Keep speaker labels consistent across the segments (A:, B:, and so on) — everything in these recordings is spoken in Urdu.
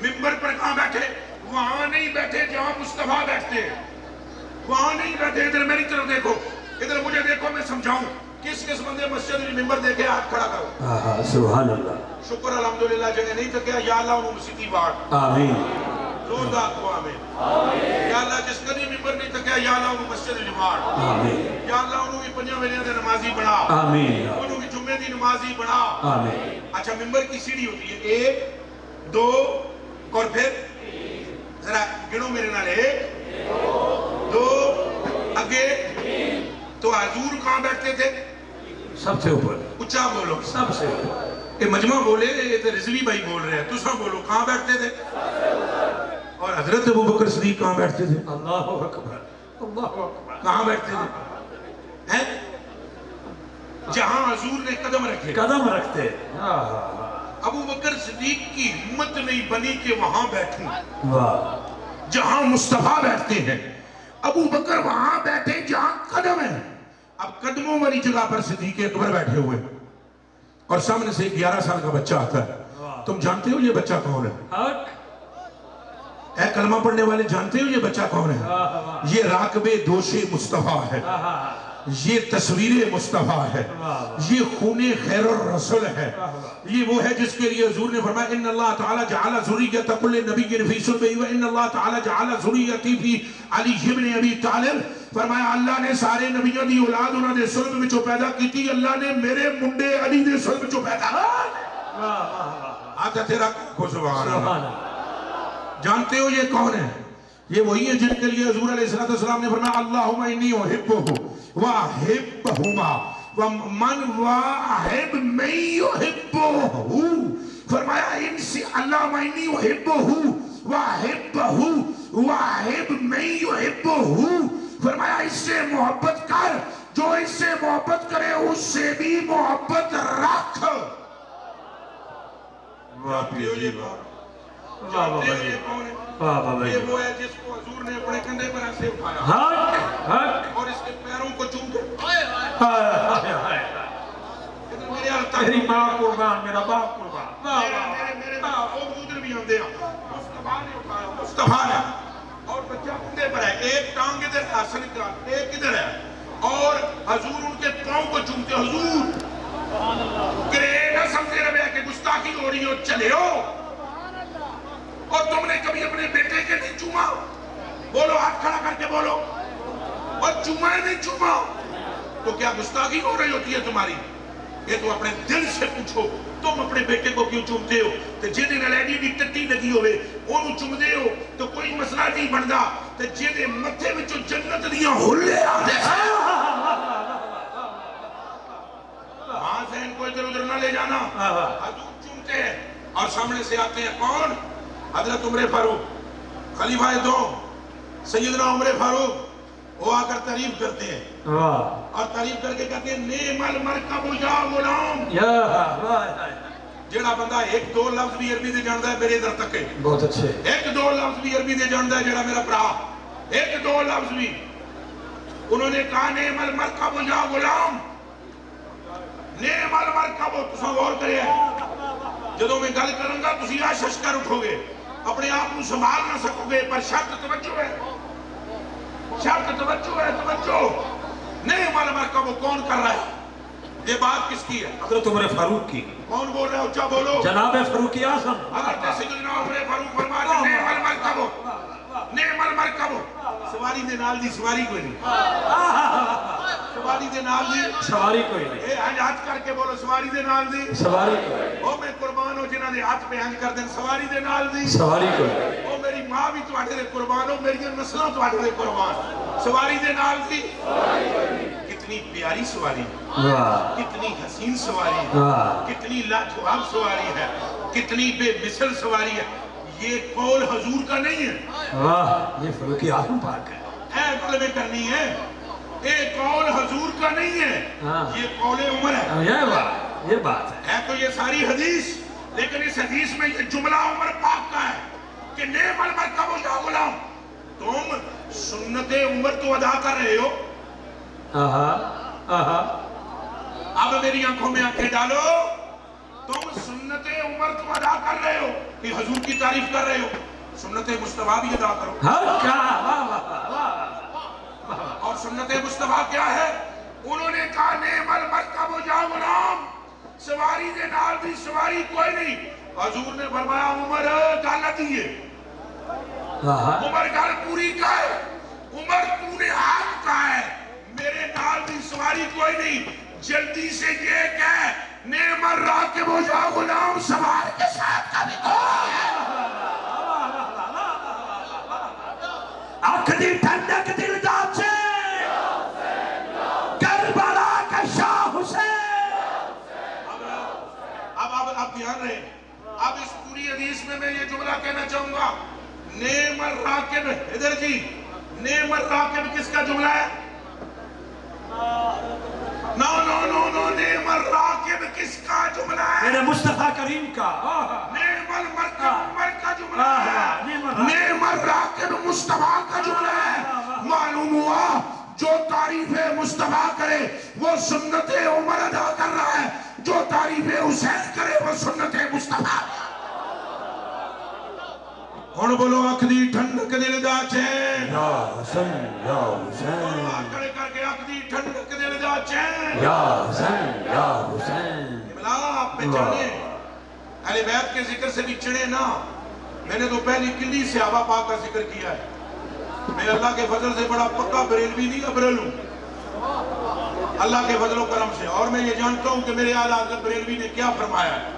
A: ممبر پر کہاں بیٹھے؟ وہاں نہیں بیٹھے جہاں مصطفیٰ بیٹھتے ہیں، وہاں نہیں بیٹھے. ادھر میری طرف دیکھو، ادھر مجھے دیکھو، میں سمجھاؤں. کس کس بندے مسجد میں ممبر دیکھے ہاتھ کھڑا کرو.
B: سبحان اللہ.
A: شکر الحمدللہ جنہیں نہیں تھکیا. یا اللہ انہوں مسیطی بات
B: آمین.
A: زوردار کو آمین. یا اللہ جس کدی ممبر نہیں تھکیا یا اللہ انہوں مسجد جماعت
B: آمین.
A: یا اللہ انہوں بھی پنجوں ویلیاں دے نمازی بنا
B: آمین.
A: انہوں بھی جمعے دی نمازی بنا.
B: آمین.
A: اچھا ممبر کی سیڑھی ہوتی ہے 1 2 اور پھر ذرا گنو میرے نال 1 2 اگے. تو حضور کہاں بیٹھتے تھے؟
B: سب سے اوپر.
A: اچھا بولو.
B: سب سے اوپر.
A: یہ مجمع بولے، یہ تو رضوی بھائی بول رہے ہیں. تو سب بولو کہاں بیٹھتے تھے؟ اور حضرت ابوبکر صدیق کہاں بیٹھتے تھے؟
B: اللہ اکبر. اللہ اکبر.
A: کہاں بیٹھتے تھے؟ ہیں جہاں حضور نے قدم رکھے.
B: قدم رکھتے.
A: ابوبکر صدیق کی ہمت نہیں بنی کہ وہاں بیٹھوں
B: واہ.
A: جہاں مصطفیٰ بیٹھتے ہیں. ابوبکر وہاں بیٹھے جہاں قدم ہے. اب قدموں والی جگہ پر صدیق اکبر بیٹھے ہوئے اور سامنے سے 11 سال کا بچہ آتا ہے. تم جانتے ہو یہ بچہ کون ہے؟
B: حق.
A: اے کلمہ پڑھنے والے جانتے ہو یہ بچہ کون ہے؟ یہ راکب دوش مصطفیٰ ہے، یہ تصویر مصطفیٰ ہے، یہ خون خیر الرسول ہے. یہ وہ ہے جس کے لیے حضور نے فرمایا ان اللہ تعالی جعل ذریۃ کل نبی فی صلبہ وان اللہ تعالی جعل ذریتی فی علی ابن ابی طالب. فرمایا اللہ نے سارے نبیوں دی اولاد انہوں نے صلب وچوں پیدا کیتی، اللہ نے میرے منڈے علی دے صلب وچوں پیدا. آتا تیرا کو سبحان اللہ. جانتے ہو یہ کون ہے؟ یہ وہی ہے جن کے لیے حضور علیہ السلام نے فرمایا اللہم انی احبہ واحبہما ومن واحب من یحبہ. فرمایا ان سے اللہم انی احبہ واحبہ واحب من یحبہ. فرمایا اس سے محبت کر، جو اس سے محبت کرے اس سے بھی محبت رکھ. جانتے ہو یہ کون ہے؟ یہ وہ ہے جس کو حضور نے اپنے کندھے پر ایسے اٹھایا اور اس کے پیروں کو چوم کے
B: میری ماں قربان، میرا باپ قربان.
A: میرے ادھر بھی آندے ہیں. مصطفیٰ نے اٹھایا، مصطفیٰ نے. اور بچہ کندھے پر ہے، ایک ٹانگ ادھر ہے حسن کا، ایک ادھر ہے. اور حضور ان کے پاؤں کو چومتے. حضور کرے نہ سمجھے رہے کہ گستاخی ہو رہی ہو، چلے ہو. اور تم نے کبھی اپنے بیٹے کے نہیں چوما؟ بولو ہاتھ کھڑا کر کے بولو. اور چوما ہے نہیں چوما تو کیا گستاخی ہو رہی ہوتی ہے تمہاری؟ یہ تو اپنے دل سے پوچھو تم اپنے بیٹے کو کیوں چومتے ہو؟ تو جیدے نلیڈی بھی ٹٹی لگی ہوئے انہوں چومدے ہو تو کوئی مسئلہ نہیں بندا. تو جیدے متھے میں جو جنت دیاں ہلے آتے ہیں وہاں سے ان کو ادھر ادھر نہ لے جانا. حضور چومتے ہیں اور سامنے سے آتے ہیں کون؟ حضرت عمر فاروق خلیفہ دوم سیدنا عمر فاروق. وہ آ کر تعریف کرتے ہیں اور تعریف کر کے کہتے ہیں نعم المرکب یا غلام. جیڑا بندہ 1-2 لفظ بھی عربی دے جاندا ہے میرے ادھر تک ہے.
B: بہت اچھے.
A: 1-2 لفظ بھی عربی دے جاندا ہے جیڑا میرا برا. 1-2 لفظ بھی. انہوں نے کہا نعم المرکب یا غلام. نعم المرکب. تساں غور کرے جدوں میں گل کروں گا تسی آشش کر اٹھو گے، اپنے آپ کو سنبھال نہ سکو گے. پر شرط توجہ ہے، شرط توجہ ہے، توجہ. نعم المرکب کون کر رہا ہے؟ یہ بات کس کی ہے؟
B: حضرت عمر فاروق کی.
A: کون بول رہے ہو؟ اچھا بولو.
B: جناب فاروق اعظم
A: حضرت سیدنا عمر فاروق فرما رہے ہیں نعم المرکب. نعم المرکب. سواری دے نال دی سواری کوئی نہیں. سواری دے نال دی
B: سواری کوئی نہیں.
A: اے ہنج ہاتھ کر کے بولو سواری دے نال دی
B: سواری کوئی نہیں.
A: او میں قربان ہو جنہاں دے ہاتھ پہ ہنج کر دیں سواری دے نال دی
B: سواری کوئی نہیں.
A: او میری ماں بھی تواڈے دے قربان ہو، میری نسلاں تواڈے دے قربان. سواری دے نال دی کتنی پیاری سواری ہے، کتنی حسین سواری ہے، کتنی لاجواب سواری ہے، کتنی بے مثل سواری ہے. یہ قول حضور کا نہیں ہے.
B: واہ یہ فاروق اعظم پاک ہے.
A: اے قلبے کرنی ہے. یہ قول حضور کا نہیں ہے، یہ قول عمر ہے.
B: یہ بات ہے.
A: ہے تو یہ ساری حدیث، لیکن اس حدیث میں یہ جملہ عمر پاک کا ہے کہ نعم المرکب یا غلام. تم سنت عمر تو ادا کر رہے ہو. اب میری آنکھوں میں آنکھیں ڈالو. تم سنت عمر تو ادا کر رہے ہو کہ حضور کی تعریف کر رہے ہو، سنت مصطفیٰ بھی ادا کرو۔ اور سنت مصطفیٰ کیا ہے؟ انہوں نے کہا نعم المرکب یا غلام، سواری دے نال بھی سواری کوئی نہیں۔ حضور نے فرمایا عمر گل دیئے، عمر گل پوری کا ہے، عمر تو نے حق کا ہے، میرے نال بھی سواری کوئی نہیں، جلدی سے یہ کہہ نعم الراکب یا غلام، سوار کے ساتھ کا بھی
B: آخری ٹھنڈک دل دا چے کربلا کا شاہ حسین۔
A: اب دھیان رہے، اب اس پوری حدیث میں یہ جملہ کہنا چاہوں گا، نعم الراکب، ادھر جی، نعم الراکب کس کا جملہ ہے؟ نو نعم الراکب کس کا جملہ ہے؟
B: میرے مصطفیٰ کریم کا۔
A: نعم المرکب عمر کا جملہ ہے، نعم الراکب مصطفیٰ کا جملہ ہے۔ معلوم ہوا جو تعریف مصطفیٰ کرے وہ سنت عمر ادا کر رہا ہے، جو تعریف حسین کرے وہ سنت مصطفیٰ۔ کون بولو اکھ دی ٹھنڈک دل دا چین،
B: یا حسین یا حسین،
A: کڑے کر کے اکھ دی ٹھنڈک دل دا چین،
B: یا حسین یا حسین۔
A: املا آپ پہچانے اہل بیت کے ذکر سے بھی چڑھے نا، میں نے تو پہلی کلی صحابہ پاک کا ذکر کیا ہے، میں اللہ کے فضل سے بڑا پکا بریلوی نہیں ابرل ہوں، اللہ کے فضل و کرم سے، اور میں یہ جانتا ہوں کہ میرے اعلیٰ حضرت بریلوی نے کیا فرمایا ہے۔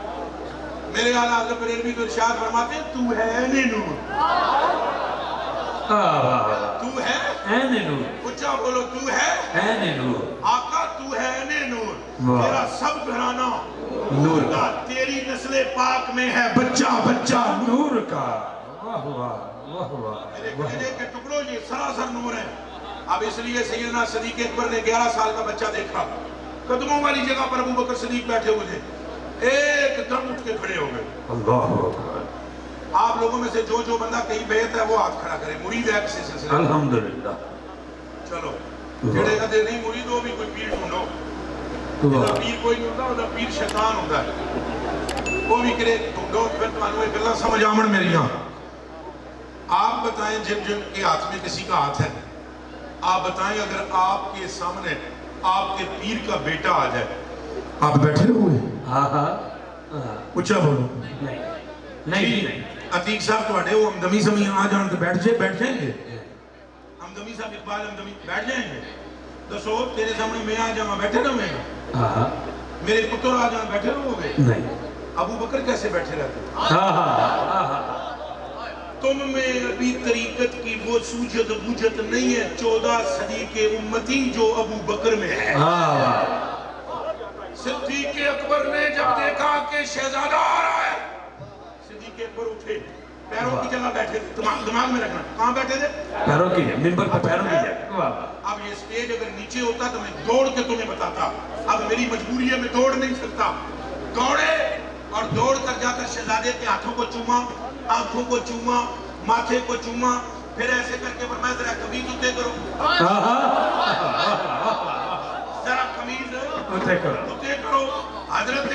A: میرے اعلیٰ حضرت بریلوی تو ارشاد فرماتے ہیں تو ہے اے نور، تو ہے
B: این نور،
A: اچھا بولو تو ہے
B: این نور،
A: آقا تو ہے اے نور، تیرا سب گھرانہ
B: نور
A: کا، تیری نسل پاک میں ہے بچہ بچہ
B: نور کا۔ واہ واہ واہ واہ،
A: میرے کہنے کے ٹکڑوں یہ سراسر نور ہے۔ اب اس لیے سیدنا صدیق اکبر نے 11 سال کا بچہ دیکھا، قدموں والی جگہ پر ابو بکر صدیق بیٹھے ہوئے تھے، ایک دم اٹھ کے کھڑے ہو گئے۔
B: اللہ اکبر۔
A: آپ لوگوں میں سے جو بندہ کہیں بیعت ہے وہ ہاتھ کھڑا کرے، مرید ہے کسی سلسلے۔
B: الحمدللہ۔
A: چلو جڑے کہتے نہیں مرید ہو بھی کوئی پیر ڈھونڈو، جہاں پیر کوئی نہیں ہوتا وہ پیر شیطان ہوتا ہے، وہ بھی کرے ڈھونڈو، پھر تمہارے گلا سمجھ آمن میری ہاں۔ آپ بتائیں جن کے ہاتھ میں کسی کا ہاتھ ہے، آپ بتائیں اگر آپ کے سامنے آپ کے پیر کا بیٹا آ جائے، آپ بیٹھے ہوئے؟
B: ہاں ہاں،
A: اچھا بولو۔
B: نہیں،
A: عتیق صاحب تو اٹھے وہ ہمدمی زمین آ جان تو بیٹھ جائیں گے، ہمدمی صاحب اقبال ہمدمی بیٹھ جائیں گے؟ دسو تیرے سامنے میں آ جاؤں بیٹھے رہو گے؟ میرے پتر آ جاؤں بیٹھے رہو گے؟
B: نہیں۔
A: ابو بکر کیسے بیٹھے رہتے؟ تم میں ابھی طریقت کی وہ سوجت بوجت نہیں ہے 14 صدی کے امتی جو ابو بکر میں ہے۔ صدیق اکبر نے جب دیکھا کہ شہزادہ آ رہا ہے، صدیق اکبر اٹھے، پیروں کی جگہ بیٹھے تھے، دماغ میں رکھنا، کہاں بیٹھے تھے؟
B: پیروں کی جگہ، منبر پر پیروں کی جگہ۔
A: اب یہ سٹیج اگر نیچے ہوتا تو میں دوڑ کے تمہیں بتاتا، اب میری مجبوری ہے میں دوڑ نہیں سکتا۔ دوڑے اور دوڑ کر جا کر شہزادے کے ہاتھوں کو چوما، آنکھوں کو چوما، ماتھے کو چوما، پھر ایسے کر کے فرمایا ذرا قمیض اتنے کرو، ذرا قمیض اتنے کرو۔ حضرت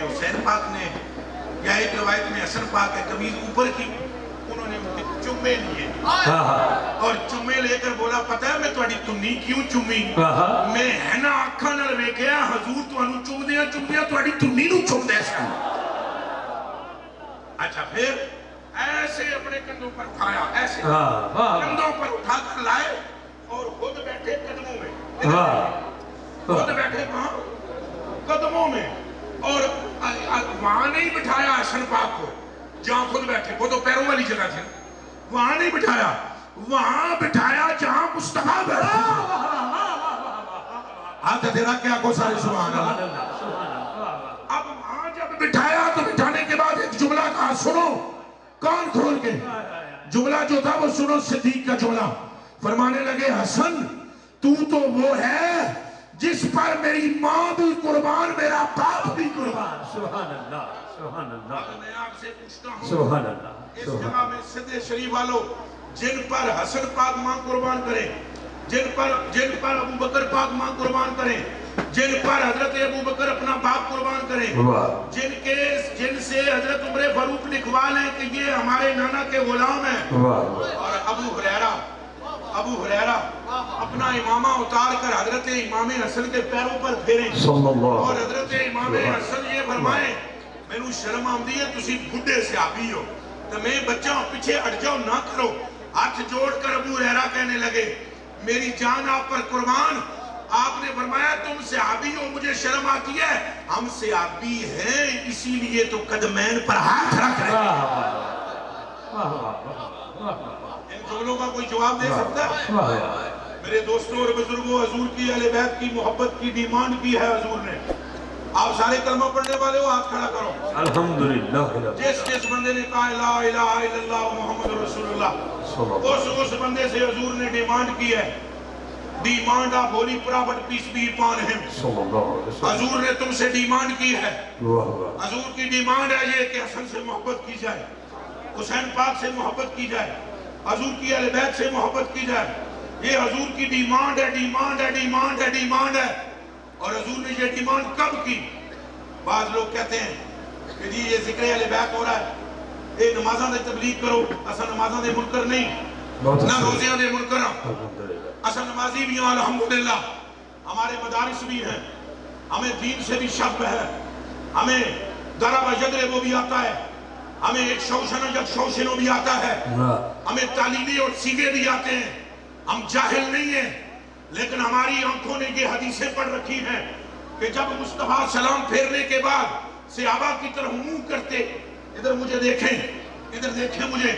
A: حسین پاک نے، یا ایک روایت میں حسن پاک ہے، قمیض اوپر کی، انہوں نے چمے لیے اور چمے لے کر بولا پتہ ہے میں تہاڈی تنی کیوں چمی؟ میں ہے نا اکھاں نال ویکھیا حضور تانوں چمدیاں تہاڈی تنی نوں چمدے سن۔ اچھا پھر ایسے اپنے کندھوں پر اٹھایا، ایسے کندھوں پر اٹھا کر لائے اور خود بیٹھے قدموں میں، خود بیٹھے کہاں؟ قدموں میں، اور وہاں نہیں بٹھایا حسن پاک کو جہاں خود بیٹھے، وہ تو پیروں والی جگہ تھی، وہاں نہیں بٹھایا، وہاں بٹھایا جہاں مصطفیٰ بیٹھے تھے۔ ہاتھ تیرا کیا کو سارے سبحان اللہ۔ اب وہاں جب بٹھایا تو بٹھانے کے بعد ایک جملہ کہا، سنو، کان کھول کے جملہ جو تھا وہ سنو، صدیق کا جملہ، فرمانے لگے حسن تو وہ ہے جس پر میری ماں بھی قربان، میرا باپ بھی قربان۔
B: سبحان اللہ، سبحان اللہ،
A: میں آپ سے پوچھتا ہوں،
B: سبحان اللہ،
A: اس جگہ میں صدر شریف والوں جن پر حسن پاک ماں قربان کریں، جن پر ابو بکر پاک ماں قربان کریں، جن پر حضرت ابو بکر اپنا باپ قربان کریں، جن سے حضرت عمر فاروق لکھوا لیں کہ یہ ہمارے نانا کے غلام ہیں، اور ابو ہریرہ اپنا امامہ اتار کر حضرت امام حسن کے پیروں پر پھیریں اور حضرت امام حسن یہ فرمائیں مینوں شرم آمدی ہے تسی بڈھے صحابی ہو تو میں بچہ ہوں پیچھے ہٹ جاؤ نہ کرو. ہاتھ جوڑ کر ابو ہریرہ کہنے لگے میری جان آپ پر قربان. آپ نے فرمایا تم صحابی ہو مجھے شرم آتی ہے، ہم صحابی ہیں اسی لیے تو قدمین پر ہاتھ رکھ رہے ہیں. ان جملوں کا کوئی جواب دے سکتا ہے؟ میرے دوستوں اور بزرگوں، حضور کی اہل بیت کی محبت کی ڈیمانڈ کی ہے حضور نے. آپ سارے کلمہ پڑھنے والے ہو ہاتھ کھڑا کرو. الحمدللہ. جس بندے نے کہا لا الہ الا اللہ محمد رسول اللہ، اس بندے سے حضور نے ڈیمانڈ کی ہے. Demand of holy prophet peace be upon him. حضور نے تم سے ڈیمانڈ کی ہے. حضور کی ڈیمانڈ ہے یہ کہ حسن سے محبت کی جائے، حسین پاک سے محبت کی جائے، حضور کی اہل بیت سے محبت کی جائے. یہ حضور کی ڈیمانڈ ہے، ڈیمانڈ ہے، ڈیمانڈ ہے، ڈیمانڈ ہے. اور حضور نے یہ ڈیمانڈ کب کی؟ بعض لوگ کہتے ہیں کہ جی یہ ذکر اہل بیت ہو رہا ہے، اے نمازاں دے تبلیغ کرو. اصل نمازاں دے منکر نہیں، نہ روزیاں دے منکر ہاں. اصل نمازی بھی ہیں الحمدللہ، ہمارے مدارس بھی ہیں، ہمیں دین سے بھی شب ہے، ہمیں درب یدرب وہ بھی آتا ہے، ہمیں ایک شوشن یک شوشنوں بھی آتا ہے، ہمیں تعلیمی اور سیدھے بھی آتے ہیں. ہم جاہل نہیں ہیں، لیکن ہماری آنکھوں نے یہ حدیثیں پڑھ رکھی ہیں کہ جب مصطفیٰ سلام پھیرنے کے بعد صحابہ کی طرف منہ کرتے، ادھر مجھے دیکھیں، ادھر دیکھیں مجھے،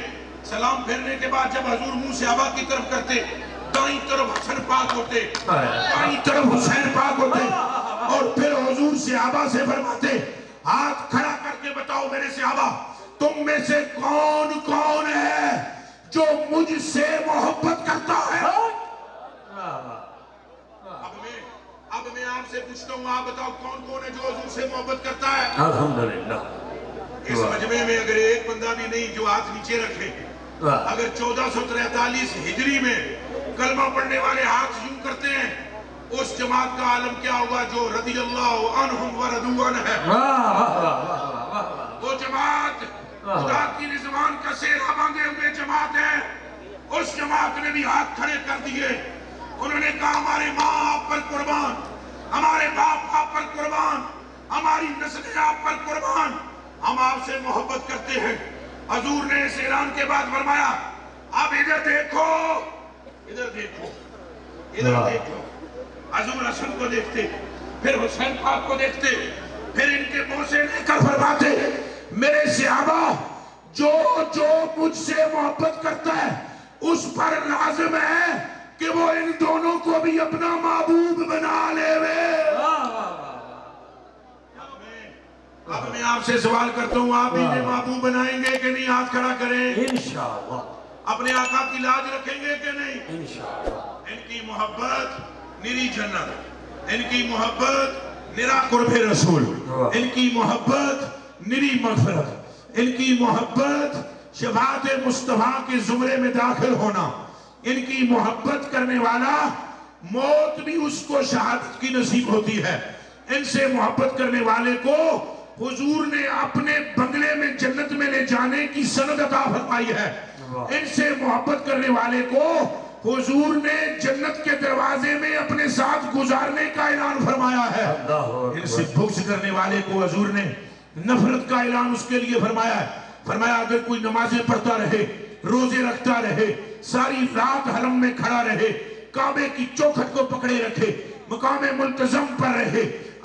A: سلام پھیرنے کے بعد جب حضور منہ صحابہ کی طرف کرتے، دائیں طرف حسن پاک ہوتے، بائیں طرف حسین پاک ہوتے، اور پھر حضور صحابہ سے فرماتے ہاتھ کھڑا کر کے بتاؤ میرے صحابہ تم میں سے کون کون ہے جو مجھ سے محبت کرتا ہے؟ اب میں آپ سے پوچھتا ہوں، آپ بتاؤ کون کون ہے جو حضور سے محبت کرتا ہے؟ الحمدللہ. اس مجمع میں اگر ایک بندہ بھی نہیں جو ہاتھ نیچے رکھے، اگر 1443 ہجری میں کلمہ پڑھنے والے ہاتھ یوں کرتے ہیں، اس جماعت کا عالم کیا ہوگا جو رضی اللہ عنہم ورضوا عنہ ہے. وہ جماعت خدا کی رضوان کا سہرا باندھے ہوئے جماعت ہے. اس جماعت نے بھی ہاتھ کھڑے کر دیے. انہوں نے کہا ہمارے ماں آپ پر قربان، ہمارے باپ آپ پر قربان، ہماری نسلیں آپ پر قربان، ہم آپ سے محبت کرتے ہیں. حضور نے اس اعلان کے بعد فرمایا اب ادھر دیکھو، ادھر دیکھو، ادھر دیکھو. حضور حسن کو دیکھتے، پھر حسین پاک کو دیکھتے، پھر ان کے بوسے لے کر فرماتے میرے صحابہ جو مجھ سے محبت کرتا ہے اس پر لازم ہے کہ وہ ان دونوں کو بھی اپنا محبوب بنا لے وے. اب میں آپ سے سوال کرتا ہوں، آپ انہیں محبوب بنائیں گے کہ نہیں؟ ہاتھ کھڑا کریں. انشاءاللہ. اپنے آقا کی لاج رکھیں گے کہ نہیں؟ انشاءاللہ. ان کی محبت نری جنت، ان کی محبت نرا قرب رسول، ان کی محبت نری مغفرت، ان کی محبت شفاعت مصطفیٰ کے زمرے میں داخل ہونا. ان کی محبت کرنے والا موت بھی اس کو شہادت کی نصیب ہوتی ہے. ان سے محبت کرنے والے کو حضور نے اپنے بنگلے میں جنت میں لے جانے کی سند عطا فرمائی ہے. ان سے محبت کرنے والے کو حضور نے جنت کے دروازے میں اپنے ساتھ گزارنے کا اعلان فرمایا ہے. ان سے بغض کرنے والے کو حضور نے نفرت کا اعلان اس کے لیے فرمایا ہے. فرمایا اگر کوئی نمازیں پڑھتا رہے، روزے رکھتا رہے، ساری رات حرم میں کھڑا رہے، کعبے کی چوکھٹ کو پکڑے رکھے، مقام ملتزم پر رہے،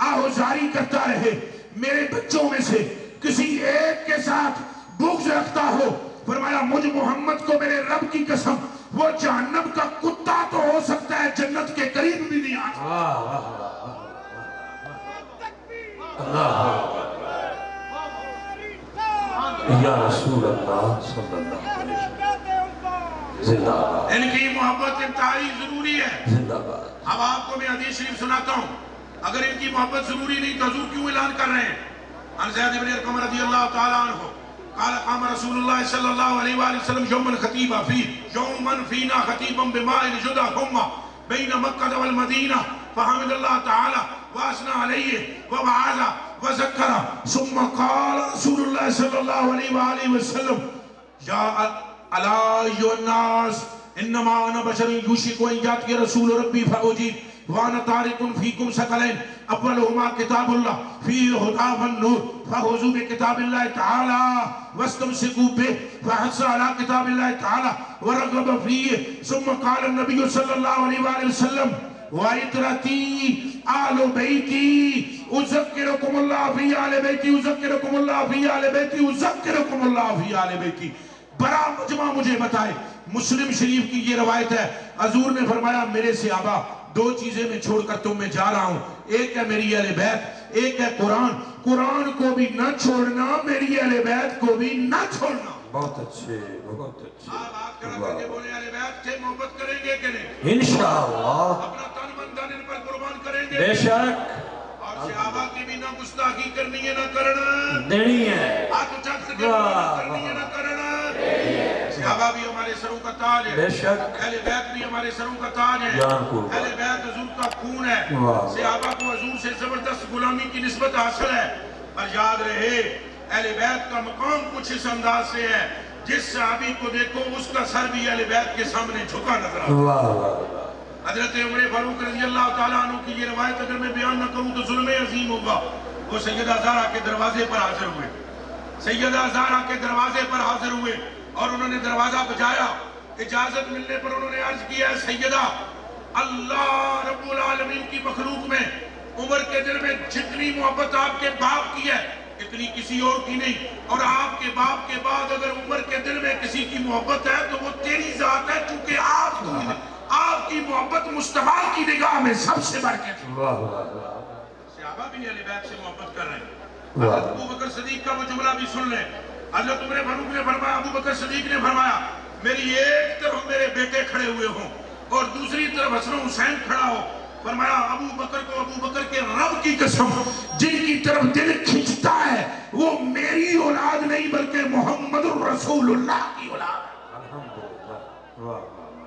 A: آہوزاری کرتا رہے، میرے بچوں میں سے کسی ایک کے ساتھ بغض رکھتا ہو، فرمایا مجھ محمد کو میرے رب کی قسم وہ جہنم کا کتا تو ہو سکتا ہے جنت کے قریب بھی نہیں آتا. یا رسول اللہ صلی اللہ علیہ وسلم زندہ باد. ان کی محبت انتہائی ضروری ہے. زندہ باد. اب آپ کو میں حدیث شریف سناتا ہوں، اگر ان کی محبت ضروری نہیں تو حضور کیوں اعلان کر رہے ہیں؟ عن زید بن ارقم رضی اللہ تعالیٰ عنہ قال قام رسول اللہ صلی اللہ علیہ وآلہ وسلم یوماً خطیبا فینا خطیبا بماء الجدہ ثم بین مکہ والمدینہ فحمد اللہ تعالی واسنا علیہ ووعظ وذکر ثم قال رسول اللہ صلی اللہ علیہ وآلہ وسلم یا الا ایھا الناس انما انا بشر یوشک ان یاتی رسول ربی فاجیب وانا تارک فیکم ثقلین اولہما کتاب اللہ فیہ ھدی والنور فخذوا بکتاب اللہ تعالی واستمسکوا بہ فحث علی کتاب اللہ تعالی ورغب فیہ ثم قال النبی صلی اللہ علیہ وآلہ وسلم وعطرتی آل بیتی اذکرکم اللہ فی آل بیتی اذکرکم اللہ فی آل بیتی اذکرکم اللہ فی آل بیتی. بڑا مجمع مجھے بتائے. مسلم شریف کی یہ روایت ہے, حضور نے فرمایا میرے صحابہ دو چیزیں میں چھوڑ کر تم میں جا رہا ہوں, ایک ہے میری اہل بیت, ایک ہے قرآن. قرآن کو بھی نہ چھوڑنا, میری اہل بیت کو بھی نہ چھوڑنا.
B: بہت اچھے, بہت اچھے.
A: آپ ہاتھ کھڑا کر کے بولے اہل بیت سے محبت کریں گے کہ نہیں؟
B: انشاءاللہ
A: اپنا تن من دن ان پر قربان کریں گے
B: بے شک.
A: اور صحابہ کی بھی نہ گستاخی کرنی ہے نہ کرنا
B: دینی ہے.
A: ہاتھ اٹھا کر کے بولنا کرنی ہے نہ کرنا. صحابہ بھی ہمارے سروں کا تاج ہے,
B: بے شک.
A: اہل بیت بھی ہمارے سروں کا تاج ہے, اہل بیت حضور کا خون ہے. صحابہ کو حضور سے زبردست غلامی کی نسبت حاصل ہے. پر یاد رہے اہل بیت کا مقام کچھ اس انداز سے ہے, جس صحابی کو دیکھو اس کا سر بھی اہل بیت کے سامنے جھکا نظر آتا ہے. حضرت عمر فاروق رضی اللہ تعالیٰ عنہ کی یہ روایت اگر میں بیان نہ کروں تو ظلم عظیم ہوگا. وہ سیدہ زہرا کے دروازے پر حاضر ہوئے, سیدہ زہرا کے دروازے پر حاضر ہوئے اور انہوں نے دروازہ بجایا. اجازت ملنے پر انہوں نے عرض کیا ہے سیدہ, اللہ رب العالمین کی مخلوق میں عمر کے دل میں جتنی محبت آپ کے باپ کی ہے اتنی کسی اور کی نہیں, اور آپ کے باپ کے بعد اگر عمر کے دل میں کسی کی محبت ہے تو وہ تیری ذات ہے, چونکہ آپ کی محبت مصطفیٰ کی نگاہ میں سب سے بڑھ کے تھی. صحابہ بھی اہل بیت سے محبت کر رہے ہیں. حضرت ابو بکر صدیق کا وہ جملہ بھی سن لیں. حضرت عمر فاروق نے فرمایا, ابو بکر صدیق نے فرمایا میری ایک طرف میرے بیٹے کھڑے ہوئے ہوں اور دوسری طرف حسن حسین کھڑا ہو. فرمایا ابو بکر کو ابو بکر کے رب کی قسم جن کی طرف دل کھنچتا ہے وہ میری اولاد نہیں بلکہ محمد الرسول اللہ کی اولاد ہے.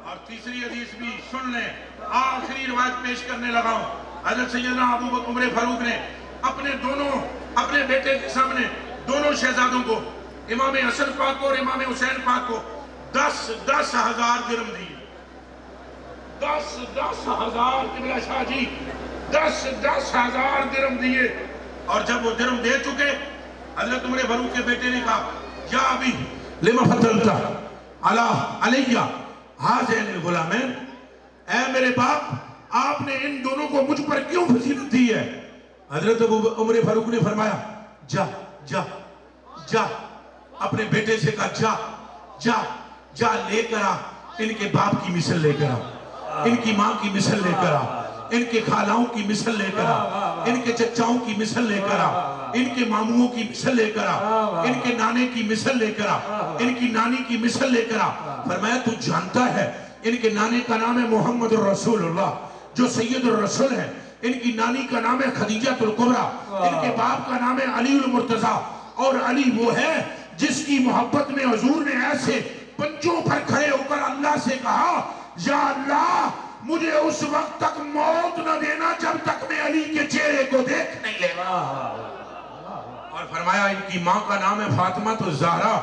A: اور تیسری حدیث بھی سن لیں, آخری روایت پیش کرنے لگا ہوں. حضرت سیدنا ابو بکر عمر فاروق نے اپنے بیٹے کے سامنے دونوں شہزادوں کو, امام حسن پاک کو اور امام حسین پاک کو 10,000 درہم دیے. 10,000 قبلہ شاہ جی 10,000 درہم دیے. اور جب وہ درہم دے چکے حضرت عمر فاروق کے بیٹے نے کہا یا ابی لما فضلت علیہ ہذین الغلامین, اے میرے باپ آپ نے ان دونوں کو مجھ پر کیوں فضیلت دی ہے؟ حضرت عمر فاروق نے فرمایا جا جا جا, اپنے بیٹے سے کہا جا جا جا لے کر آ, ان کے باپ کی مثل لے کر آ, ان کی ماں کی مثل لے کر آ, ان کے خالاؤں کی مثل لے کر آ, ان کے چچاؤں کی مثل لے کر آ, ان کے ماموں کی مثل لے کر آ, ان کے نانے کی مثل لے کر آ, ان کی نانی کی مثل لے کر آ. فرمایا تو جانتا ہے ان کے نانے کا نام ہے محمد الرسول اللہ جو سید الرسول ہے, ان کی نانی کا نام ہے خدیجہ الکبریٰ, ان کے باپ کا نام ہے علی المرتضیٰ, اور علی وہ ہے جس کی محبت میں حضور نے ایسے پنجوں پر کھڑے ہو کر اللہ سے کہا یا اللہ مجھے اس وقت تک موت نہ دینا جب تک میں علی کے چہرے کو دیکھ نہیں لے. اور فرمایا ان کی ماں کا نام ہے فاطمہ الزہرا,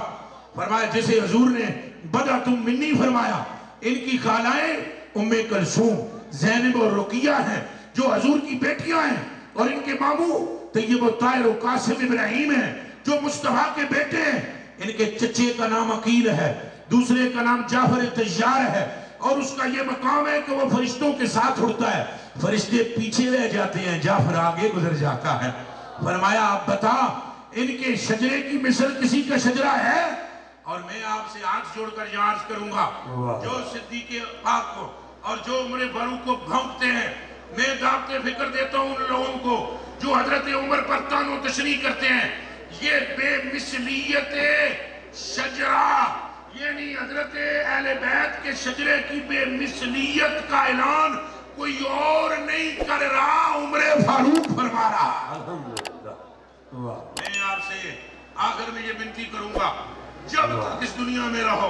A: فرمایا جسے حضور نے بدعت منی فرمایا. ان کی خالائیں ام کلثوم, زینب اور رقیہ ہیں جو حضور کی بیٹیاں ہیں, اور ان کے ماموں طیب و طاہر و قاسم ابراہیم ہیں جو مصطفیٰ کے بیٹے ہیں. ان کے چچے کا نام عقیل ہے, دوسرے کا نام جعفر طیار ہے, اور اس کا یہ مقام ہے کہ وہ فرشتوں کے ساتھ اڑتا ہے, فرشتے پیچھے رہ جاتے ہیں, جعفر آگے گزر جاتا ہے. فرمایا آپ بتا ان کے شجرے کی مثل کسی کا شجرہ ہے؟ اور میں آپ سے ہاتھ جوڑ کر یہ عرض کروں گا جو صدیق پاک کو اور جو عمر فاروق کو بھونکتے ہیں, میں دعوت فکر دیتا ہوں ان لوگوں کو جو حضرت عمر پر طعن و تشریح کرتے ہیں. یہ بے مثلیت شجرہ یعنی حضرت اہل بیت کے شجرے کی بے مثلیت کا اعلان کوئی اور نہیں کر رہا, عمر فاروق فرما رہا. میں آپ سے آخر میں یہ بنتی کروں گا جب تک اس دنیا میں رہو